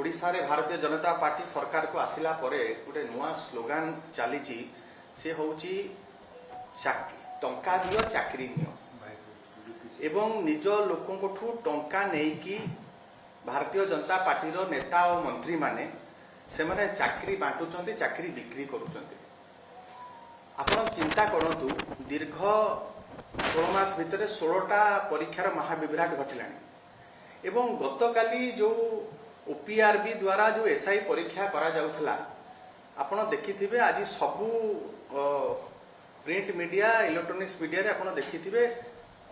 ओडिशा रे भारतीय जनता पार्टी सरकार को आसिला परे गोटे नुआ स्लोगान चली से होची टंका दियो चाकरी नियो एवं निज लोकों ठू टंका नेकी भारतीय जनता पार्टी रो नेता और मंत्री माने से माने चाकरी बांटुचंती चाकरी बिक्री करूचंती। आपण चिंता करंतु दीर्घ 16 मास भितर 16टा परीक्षार महाविभ्राट घटिलानी एवं गतकाली जो ओपीआरबी द्वारा जो एसआई परीक्षा करा जाउथला आपण देखिथिबे आज सबु प्रिंट मीडिया इलेक्ट्रोनिक्स मीडिया रे आपण देखिथिबे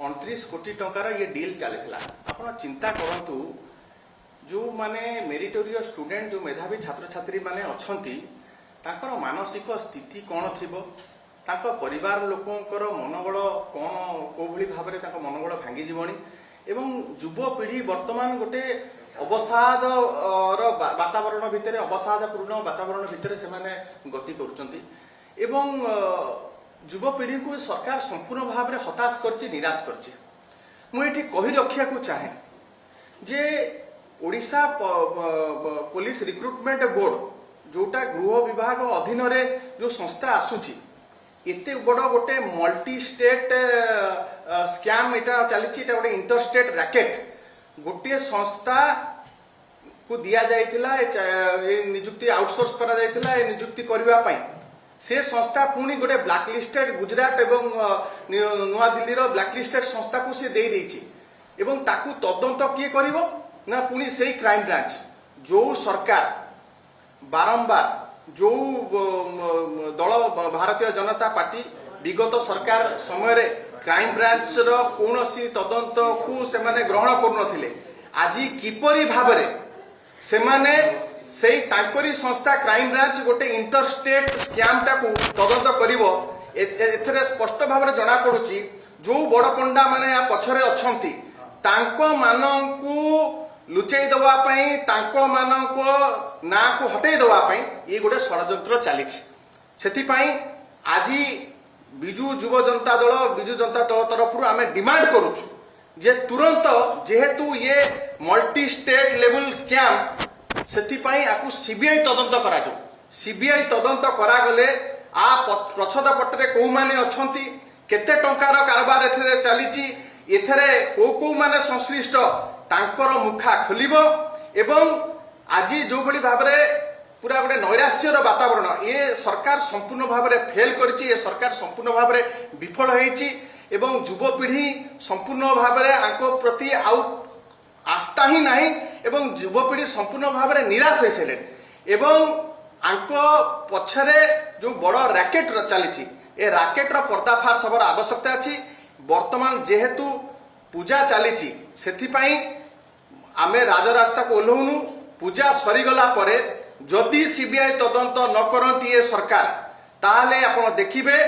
29 कोटी टंकार ये डील चलता। आपण चिंता करंतु जो माने मेरिटोरियस स्टूडेंट जो मेधावी छात्र छात्री माने अछंती तांकर मानसिक स्थिति कौन थिबो तांको परिवार लोकंकर मनोबल कौन को भली भाबरे तांको मनोबल भांगी जीवनी एवं युवपीढ़ी वर्तमान गोटे अवसाद वातावरण भितर अवसादपूर्ण वातावरण भितर से माने गति करुचंती एवं युवपीढ़ी को सरकार संपूर्ण भाव में हताश करछि निराश करछि। मुझे कही रखिया को चाहे जे ओडिशा पुलिस रिक्रुटमेंट बोर्ड जोटा गृह विभाग अधीन रे जो संस्था आसुची एते बड़ गोटे मल्टी स्टेट स्कैम एटा चली एटा गोटे इंटर स्टेट रैकेट गोटे संस्था को दिया जाइतिला ए नियुक्ति आउटसोर्स करा जाइतिला ए नियुक्ति करबा पई से संस्था पुणी गोटे ब्लैकलिस्टेड गुजरात एवं नुआ दिल्ली रो ब्लैकलिस्टेड संस्था को से दे देछि एवं ताकू तदंत किए करिवो ना पुणी से क्राइम ब्रांच जो सरकार बारंबार जो दल भारतीय जनता पार्टी विगत सरकार समय रे क्राइम ब्रांच रो कोनोसी तदंत को से माने ग्रहण करनथिले आज किपरि भाबरे से माने सेई तांकरी संस्था क्राइम ब्रांच गोटे इंटर स्टेट स्कैम टाकू तदंत करिवो एथरे स्पष्ट भाबरे जणा पडुची जो बड़ पंडा माने या पछरे अछंती तांको मानंकू लुचेई दवा पई तांको मानको ना को हटेई दवा पई ये गोटे षडयंत्र चलीछि। सेति पई आजी बिजू युव जनता दल तरफ आमे डिमांड करूछु जे तुरंत जेहेतु ये मल्टी स्टेट लेवल स्कैम सेति पई आकु सीबीआई तदंत करा जो सीबीआई तदंत करा गले आ प्रछद पटरे को माने अछंती केते टंकार कारबार एथरे चलीछि एथरे को माने संश्लिष्ट तांकर मुखा खोलिबो एवं आज जो भली भाबरे पूरा गोटे नैराश्यर वातावरण ये सरकार संपूर्ण भाव में फेल करिछि ये सरकार संपूर्ण भाव में विफल होइछि एवं युवपीढ़ी संपूर्ण भाव में आंको प्रति आउ आस्था ही नहीं एवं युवपीढ़ी संपूर्ण भाव में निराश हो सारे एवं आंको पछरे जो बड़ रैकेट चली ए रैकेटर पर्दाफाश हबार आवश्यकता अच्छी। वर्तमान जेहेतु पूजा चली से आमे राजरास्ता को ओह्लौनु पूजा सरीगला परे जदि सीबीआई तदंत न करती ये सरकार ताहले आपण देखिबे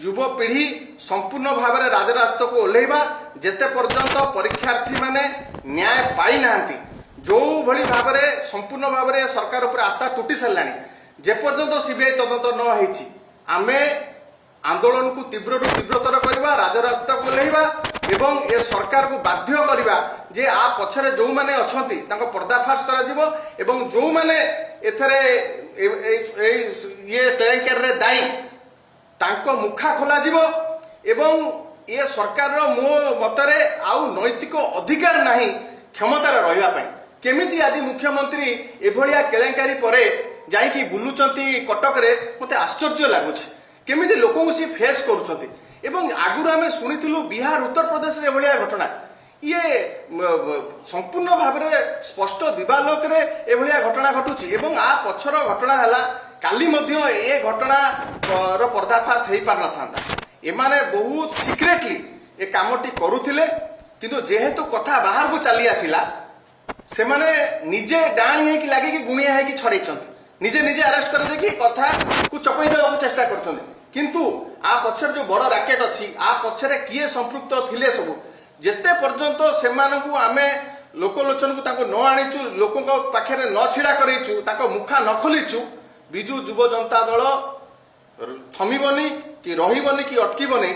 युवपीढ़ी संपूर्ण भाव में राजरास्ता को ओह्लैबा जेते पर्यंत परीक्षार्थी माने न्याय पाई नांती जो भली भाव में संपूर्ण भाव में सरकार उपर आस्था टूटी सारानी जे पर्यंत सीबीआई तदंत न होईछि आमे आंदोलन को तीव्र तीव्रतर करवा राजरास्ता को ओह्लैबा एवं ए सरकार को बाध्य करवा जे आ पछरे जो माने अछंती तांको पर्दाफाश करा जिवो एवं जो माने एथरे ये टैंकर रे दाई तांको मुखा खोला जिवो एवं ये सरकार रो मो मतरे आउ नैतिक अधिकार नाही क्षमतार रहिबा पई केमिति आज मुख्यमंत्री एभलिया केलेंकारी परे जाई कि बुलुचंती कटक रे मते आश्चर्य लागुछि केमिति लोकଙ୍କୁ सी फेस करूचंती एवं आगुर आमे सुनिथिलु बिहार उत्तर प्रदेश रे एभलिया घटना ये संपूर्ण भाव में स्पष्ट दिवालोक रे एभलिया घटना घटुची एवं आ पछर घटना हला काली मध्य ए घटना रो पर्दाफाश हेई पार नथांता एमाने बहुत सिक्रेटली ए कामटी करूथिले किंतु जेहेतु कथा बाहर को चली आसिला से माने निजे डाणी हे कि लागी कि गुणिया हे कि छड़ैचंती निजे निजे अरेस्ट कर देखि कथा को चपई देबा चेष्टा करचंती किंतु आ पछर जो बड़ रैकेट अछि आ पछरे किए संपृक्त थिले सब जेते पर्यंत सेमानकु आमे लोकलोचन को ताको न आनिचु लोकंक पाखरे न छिड़ा करेचु ताको मुखा न खोलिचु बिजू युव जनता दल थमिबनी कि रहिबनी कि अटकीबनी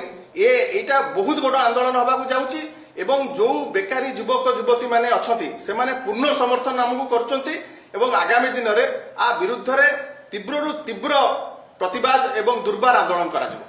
एटा बहुत बड़ आंदोलन हबा को जाउची एवं जो बेकारी युवक युवती माने अछंती से माने पूर्ण समर्थन हमकु करचंती ଏବଂ ଆଗାମୀ ଦିନରେ ଆ ବିରୁଦ୍ଧରେ ତୀବ୍ରରୁ ତୀବ୍ର ପ୍ରତିବାଦ ଏବଂ ଦୁର୍ବାର ଆନ୍ଦୋଳନ କରାଯିବ।